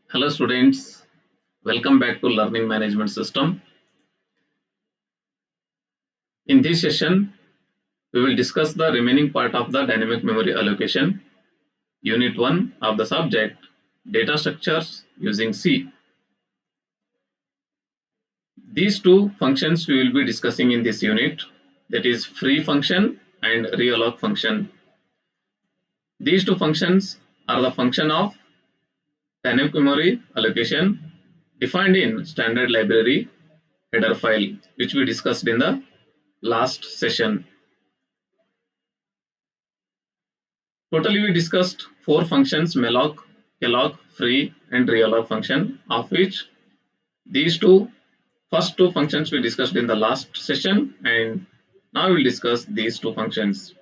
Hello students, welcome back to Learning Management System. In this session, we will discuss the remaining part of the dynamic memory allocation, unit 1 of the subject, data structures using C. These two functions we will be discussing in this unit, that is free function and realloc function. These two functions are the function of dynamic memory allocation defined in standard library header file, which we discussed in the last session. Totally, we discussed four functions: malloc, calloc, free, and realloc function, of which these first two functions we discussed in the last session, and now we'll discuss these two functions.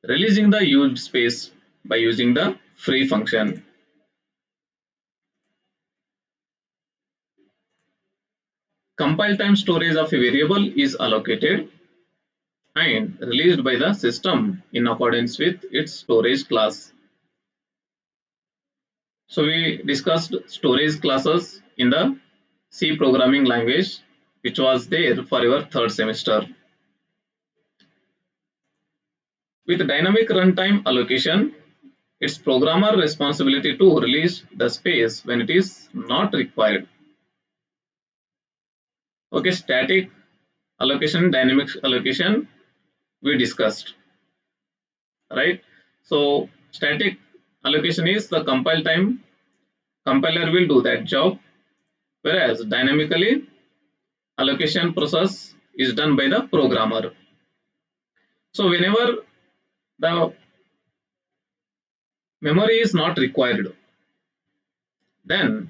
Releasing the used space by using the free function. Compile time storage of a variable is allocated and released by the system in accordance with its storage class. So we discussed storage classes in the C programming language, which was there for your third semester. With dynamic runtime allocation, it's programmer responsibility to release the space when it is not required. Okay, static allocation, dynamic allocation we discussed, right? So static allocation is the compile time, compiler will do that job, whereas dynamically allocation process is done by the programmer. So whenever the memory is not required, then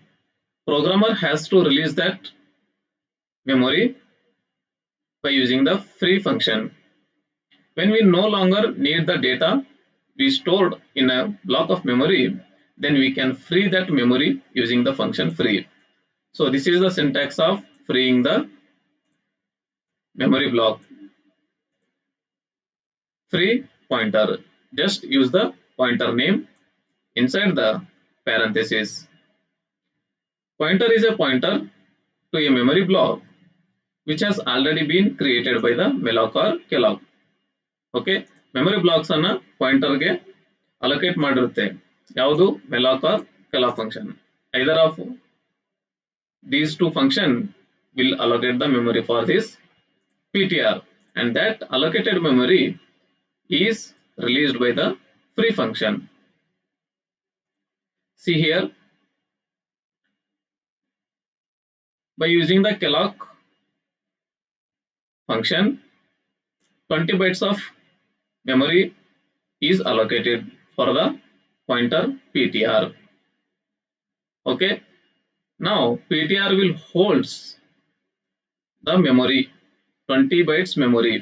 programmer has to release that memory by using the free function. When we no longer need the data we stored in a block of memory, then we can free that memory using the function free. So this is the syntax of freeing the memory block. Free pointer, just use the pointer name inside the parenthesis. Pointer is a pointer to a memory block which has already been created by the malloc or calloc. Okay, memory blocks ಅನ್ನ pointer ಗೆ allocate ಮಾಡಿರುತ್ತೆ. ಯಾವುದು malloc or calloc function. Either of these two function will allocate the memory for this PTR, and that allocated memory is released by the free function. See here, by using the calloc function, 20 bytes of memory is allocated for the pointer PTR. Okay, now PTR will holds the memory 20 bytes memory.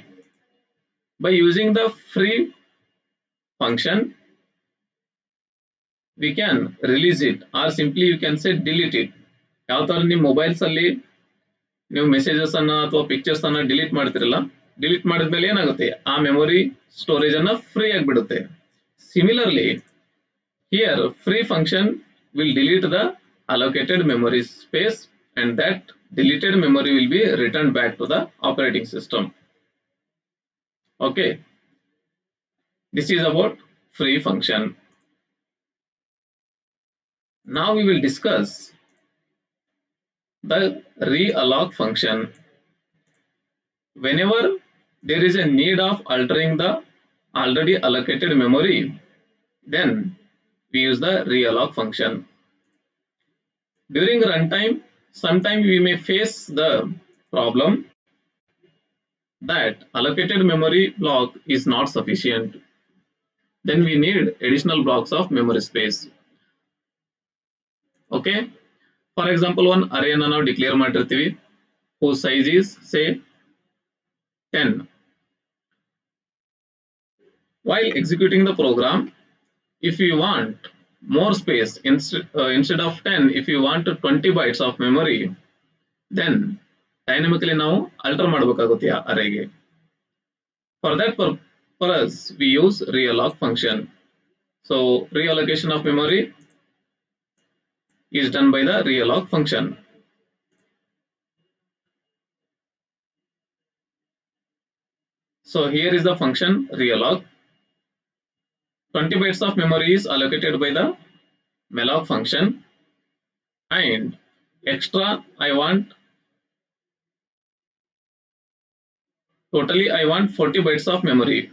By using the free function we can release it, or simply you can say delete it. ಯಾವ ತರ ನಿಮ್ಮ mobiles ಅಲ್ಲಿ ನೀವು messages ಅನ್ನ ಅಥವಾ pictures ಅನ್ನ delete ಮಾಡ್ತಿರಲ್ಲ, delete ಮಾಡಿದ್ಮೇಲೆ ಏನಾಗುತ್ತೆ, ಆ ಮೆಮೊರಿ ಸ್ಟೋರೇಜ್ ಅನ್ನ ಫ್ರೀ ಆಗಿಬಿಡುತ್ತೆ. Similarly here free function will delete the allocated memory space, and that deleted memory will be returned back to the operating system. Okay, this is about free function. Now we will discuss the realloc function. Whenever there is a need of altering the already allocated memory, then we use the realloc function. During runtime, sometimes we may face the problem that allocated memory block is not sufficient. Then we need additional blocks of memory space. Okay, for example, one array ಅನ್ನು ನಾವು declare ಮಾಡಿರ್ತೀವಿ whose size is say 10. While executing the program, if you want more space, instead of 10, if you want 20 bytes of memory, then dynamically now alter ಮಾಡಬೇಕಾಗುತ್ತೆ ಆ arrayಗೆ. For that purpose we use realloc function. So reallocation of memory, is done by the realloc function. So here is the function realloc. 20 bytes of memory is allocated by the malloc function, and extra I want I want 40 bytes of memory,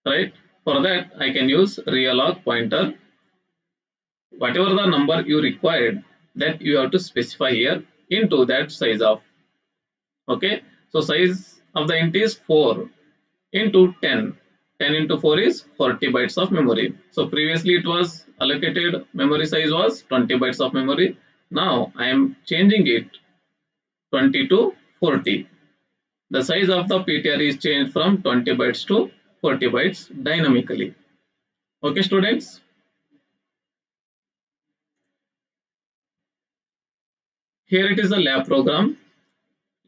right? For that I can use realloc pointer. Whatever the number you required, that you have to specify here into that size of. Okay, so size of the int is 4 into 10. 10 into 4 is 40 bytes of memory. So previously it was allocated memory size was 20 bytes of memory. Now I am changing it 20 to 40. The size of the PTR is changed from 20 bytes to 40 bytes dynamically. Okay, students. Here it is the lab program.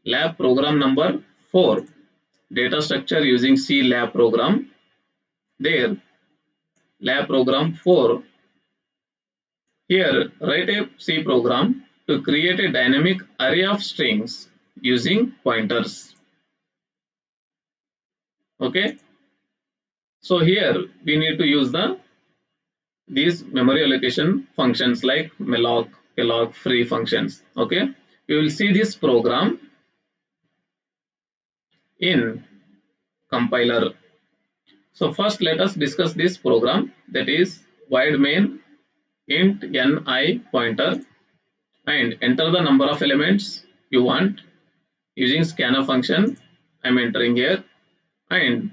Lab program number 4. Data structure using C lab program. There, lab program 4. Here, write a C program to create a dynamic array of strings using pointers. Okay. So here we need to use these memory allocation functions like malloc, alloc, free functions. Okay. We will see this program in compiler. So first let us discuss this program, that is void main int ni pointer, and enter the number of elements you want using scanf function. I am entering here, and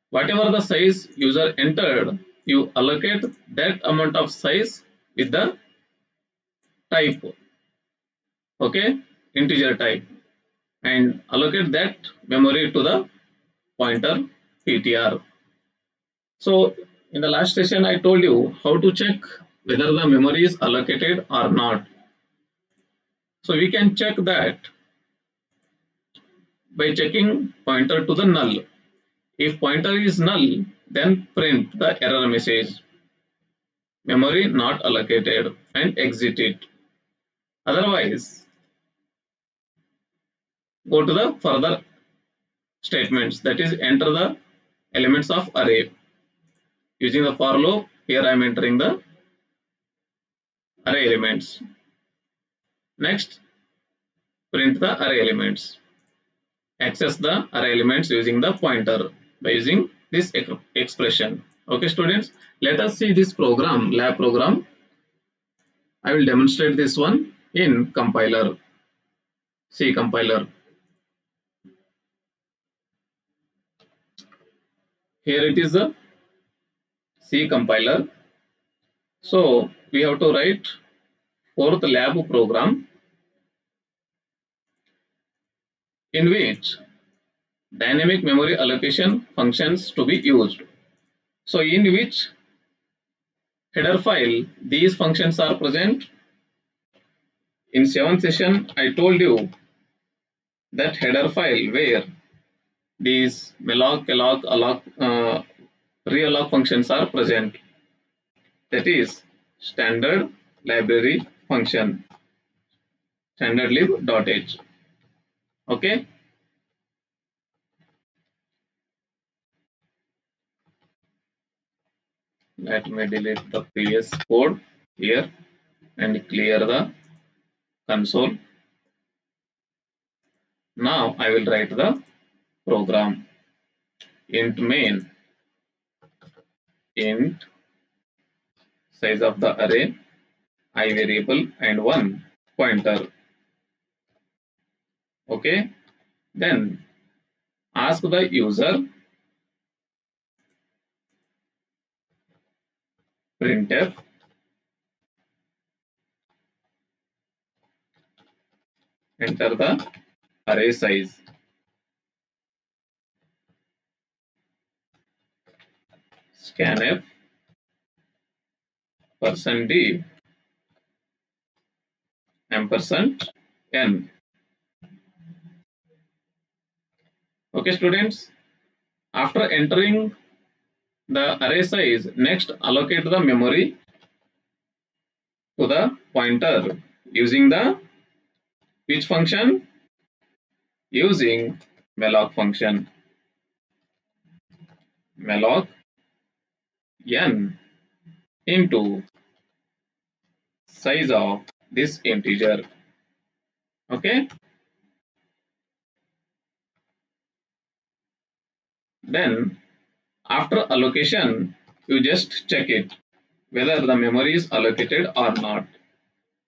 whatever the size user entered, you allocate that amount of size with the type, okay, integer type, and allocate that memory to the pointer PTR. So in the last session I told you how to check whether the memory is allocated or not. So we can check that by checking pointer to the null. If pointer is null, then print the error message memory not allocated and exit it. Otherwise, go to the further statements, that is enter the elements of array. Using the for loop, here I am entering the array elements. Next, print the array elements. Access the array elements using the pointer by using this expression. Okay, students, let us see this program, lab program. I will demonstrate this one in compiler, C compiler. Here it is the C compiler. So we have to write fourth lab program in which dynamic memory allocation functions to be used. So in which header file these functions are present. In 7th session I told you that header file where these malloc, alloc, realloc functions are present, that is standard library function, standardlib.h. Okay. Let me delete the previous code here and clear the console. Now I will write the program. Int main, int size of the array, I variable, and one pointer. Okay. Then ask the user printf enter the array size. Scanf %d ampersand n. Okay, students. After entering the array size, next allocate the memory to the pointer using the which function? Using malloc function. Malloc n into size of this integer. Okay. Then after allocation, you just check it whether the memory is allocated or not.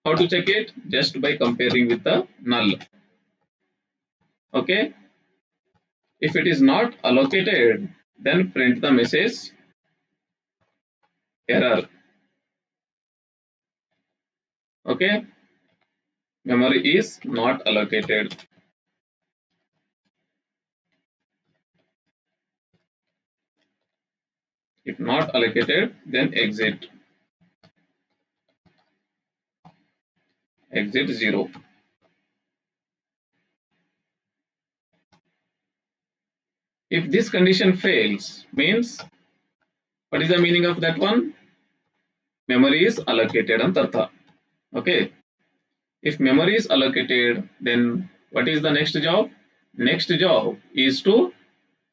How to check it? Just by comparing with the null. Okay. If it is not allocated, then print the message error. Okay. Memory is not allocated. If not allocated, then exit 0. If this condition fails, means what is the meaning of that one? Memory is allocated antartha. Okay. If memory is allocated, then what is the next job? Next job is to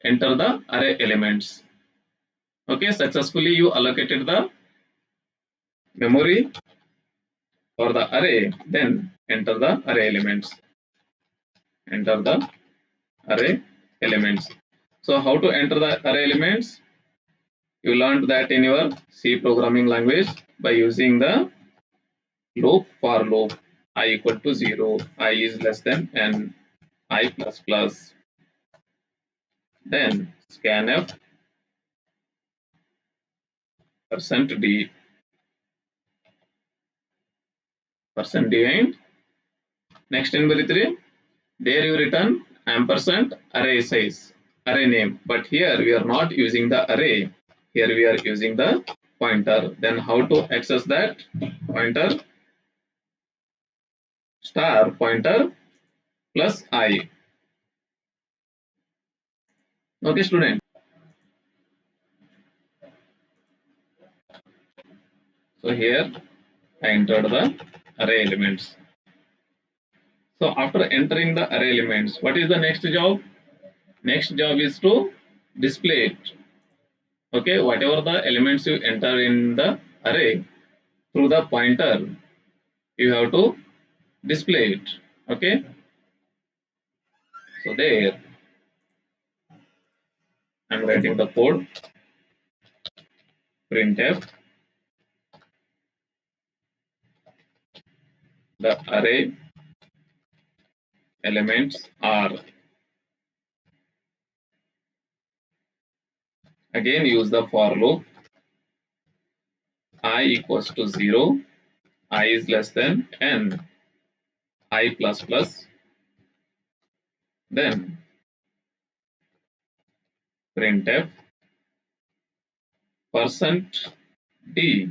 enter the array elements. Okay, successfully you allocated the memory for the array, then enter the array elements. Enter the array elements. So how to enter the array elements? You learned that in your C programming language by using the loop, for loop I equal to 0, I is less than n, I plus plus, then scanf %d, %d, next in 3, there you return ampersand array size, array name, but here we are not using the array, here we are using the pointer. Then how to access that pointer? Star pointer plus I. Okay, student. So here I entered the array elements. So after entering the array elements, what is the next job? Next job is to display it. Okay, whatever the elements you enter in the array through the pointer, you have to display it. Okay, so there I'm writing the code. Printf the array elements are, again use the for loop, I equals to 0, I is less than n, I plus plus, then printf %d,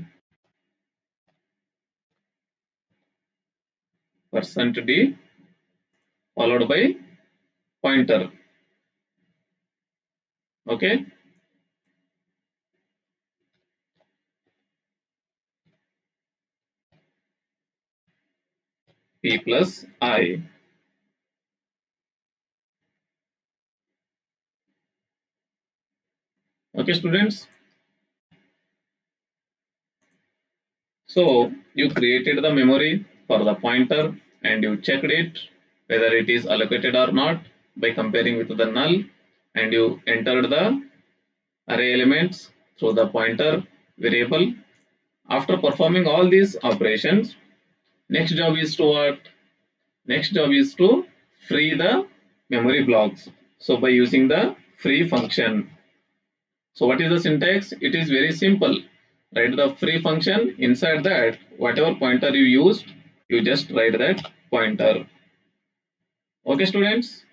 %d followed by pointer. Okay, p plus I. Okay, students. So you created the memory for the pointer and you checked it whether it is allocated or not by comparing with the null, and you entered the array elements through the pointer variable. After performing all these operations, next job is to what? Next job is to free the memory blocks. So by using the free function. So what is the syntax? It is very simple. Write the free function. Inside that, whatever pointer you used, you just write that pointer. Okay, students.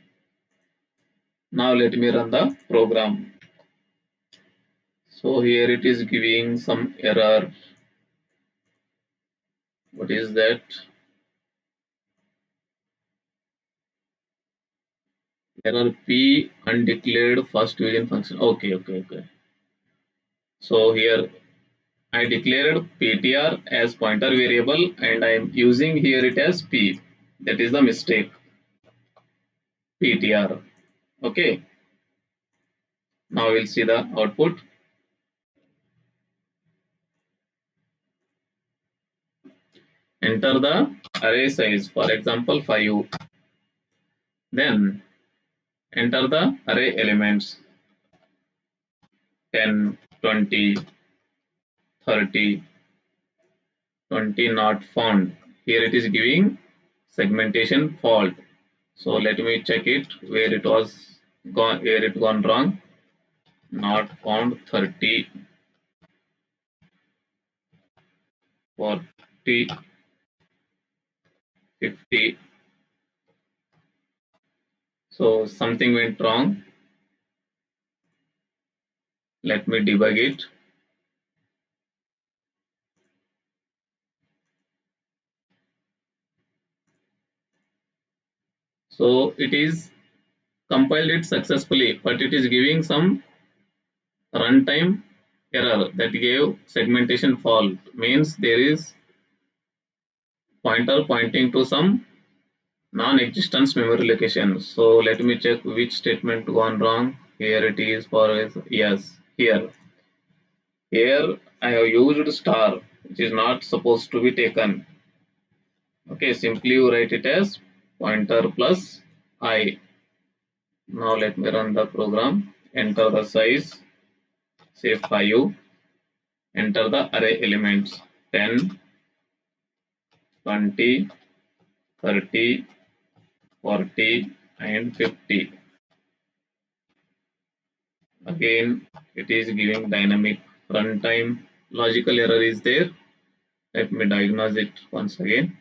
Now let me run the program. So here it is giving some error. What is that? Error p undeclared first division function. Okay. So here I declared ptr as pointer variable and I am using here it as p. That is the mistake. ptr. Okay. Now we'll see the output. Enter the array size, for example 5. Then enter the array elements 10, 20, 30, 20 not found. Here it is giving segmentation fault. So let me check it where it was gone, where it gone wrong. Not found 30, 40, 50. So something went wrong. Let me debug it. So it is compiled it successfully, but it is giving some runtime error that gave segmentation fault. Means there is pointer pointing to some non-existence memory location. So let me check which statement gone wrong. Here it is for yes. Here I have used star, which is not supposed to be taken. Okay, simply you write it as pointer plus I. Now let me run the program. Enter the size, say 5. Enter the array elements 10, 20, 30, 40, and 50. Again, it is giving dynamic runtime. Logical error is there. Let me diagnose it once again.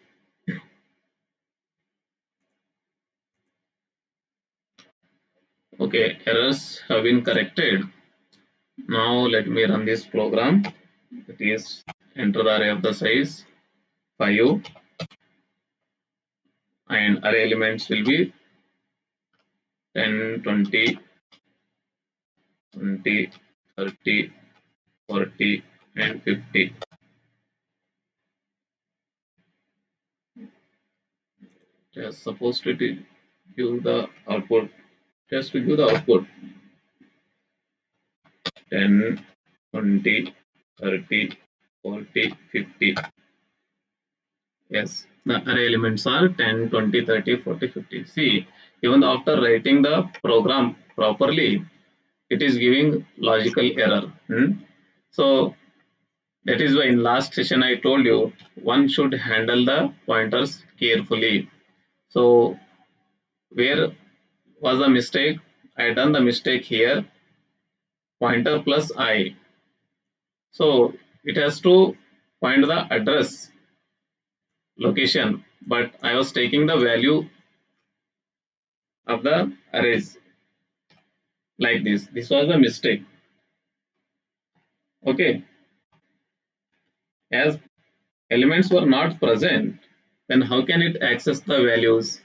Okay, errors have been corrected. Now let me run this program. It is enter the array of the size 5 and array elements will be 10, 20, 20, 30, 40, and 50. Just supposed to give the output. Just to give the output 10, 20, 30, 40, 50. Yes, the array elements are 10, 20, 30, 40, 50. See, even after writing the program properly, it is giving logical error. So that is why in last session I told you one should handle the pointers carefully. So where was the mistake? I done the mistake here. Pointer plus I. So it has to find the address location, but I was taking the value of the arrays like this. This was a mistake. Okay, as elements were not present, then how can it access the values?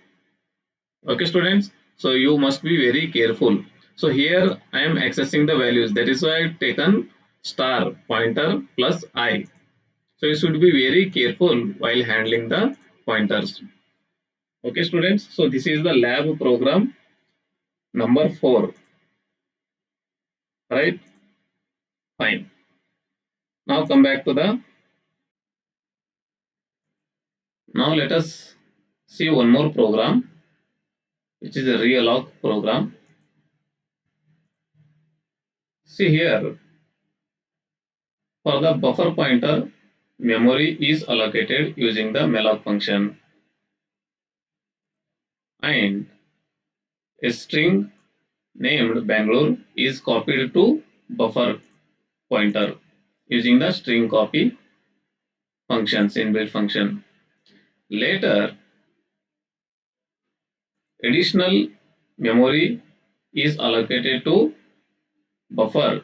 Okay, students. So you must be very careful. So here I am accessing the values. That is why I have taken star pointer plus I. So you should be very careful while handling the pointers. Okay, students. So this is the lab program number 4. Right? Fine. Now come back to the. Now let us see one more program, which is a realloc program. See here, for the buffer pointer, memory is allocated using the malloc function, and a string named Bangalore is copied to buffer pointer using the string copy functions inbuilt function. Later, additional memory is allocated to buffer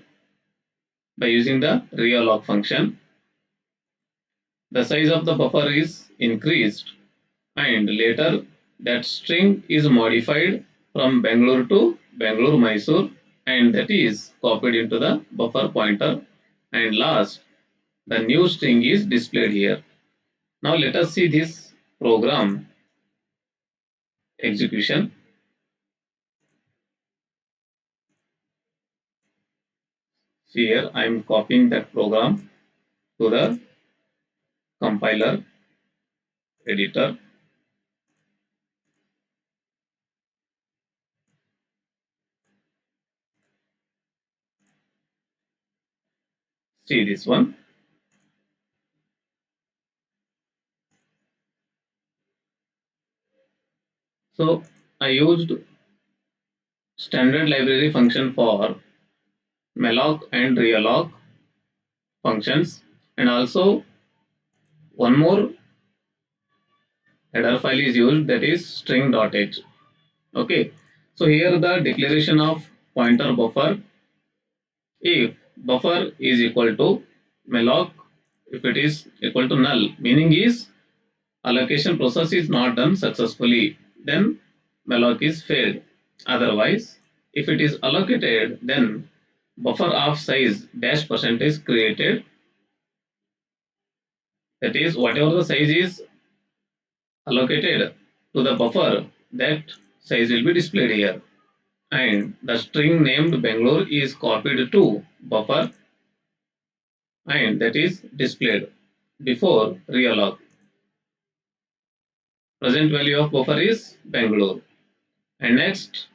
by using the realloc function. The size of the buffer is increased, and later that string is modified from Bangalore to Bangalore Mysore, and that is copied into the buffer pointer. And last, the new string is displayed here. Now let us see this program execution. See here, I am copying that program to the compiler editor. See this one. So I used standard library function for malloc and realloc functions, and also one more header file is used, that is string.h. Okay, so here the declaration of pointer buffer, if buffer is equal to malloc, if it is equal to null, meaning is allocation process is not done successfully, then malloc is failed. Otherwise, if it is allocated, then buffer of size dash percent is created. That is, whatever the size is allocated to the buffer, that size will be displayed here. And the string named Bangalore is copied to buffer, and that is displayed before realloc. Present value of buffer is Bangalore. And next,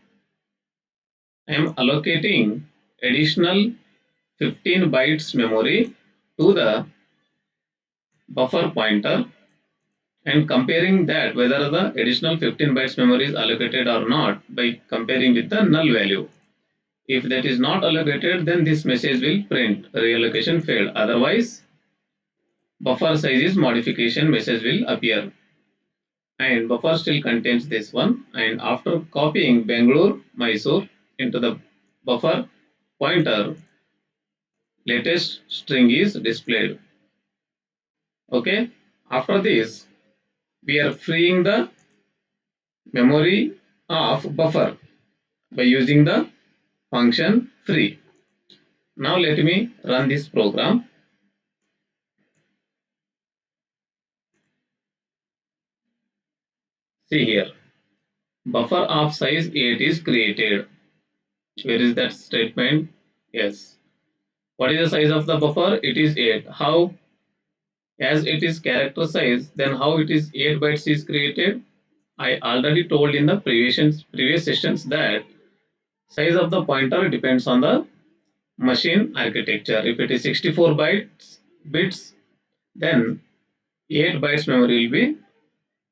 I am allocating additional 15 bytes memory to the buffer pointer and comparing that whether the additional 15 bytes memory is allocated or not by comparing with the null value. If that is not allocated, then this message will print reallocation failed. Otherwise, buffer sizes modification message will appear. And buffer still contains this one. And after copying Bangalore, Mysore into the buffer pointer, latest string is displayed. Okay. After this, we are freeing the memory of buffer by using the function free. Now let me run this program. See here, buffer of size 8 is created. Where is that statement? Yes. What is the size of the buffer? It is 8. How? As it is character size, then how it is 8 bytes is created? I already told in the previous sessions that size of the pointer depends on the machine architecture. If it is 64 bits, then 8 bytes memory will be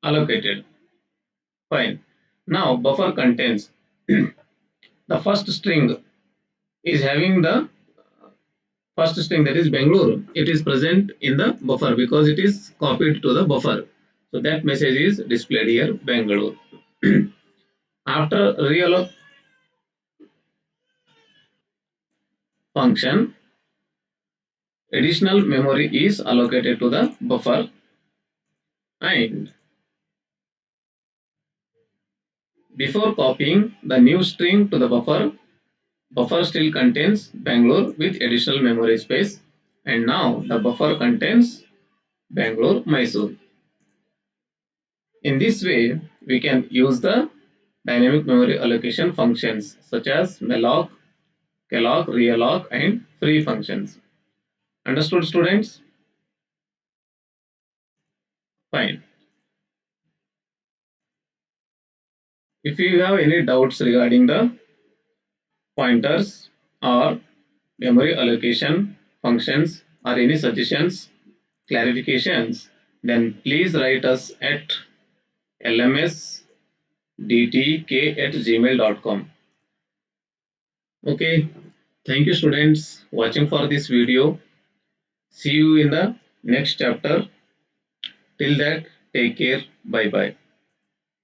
allocated. Fine. Now buffer contains the first string is having the first string, that is Bangalore. It is present in the buffer because it is copied to the buffer. So that message is displayed here, Bangalore. After realloc function, additional memory is allocated to the buffer, and before copying the new string to the buffer, buffer still contains Bangalore with additional memory space, and now the buffer contains Bangalore, Mysore. In this way, we can use the dynamic memory allocation functions such as malloc, calloc, realloc, and free functions. Understood, students? Fine. If you have any doubts regarding the pointers or memory allocation functions or any suggestions, clarifications, then please write us at lmsdtk@gmail.com. Okay, thank you students watching for this video. See you in the next chapter. Till that, take care. Bye bye.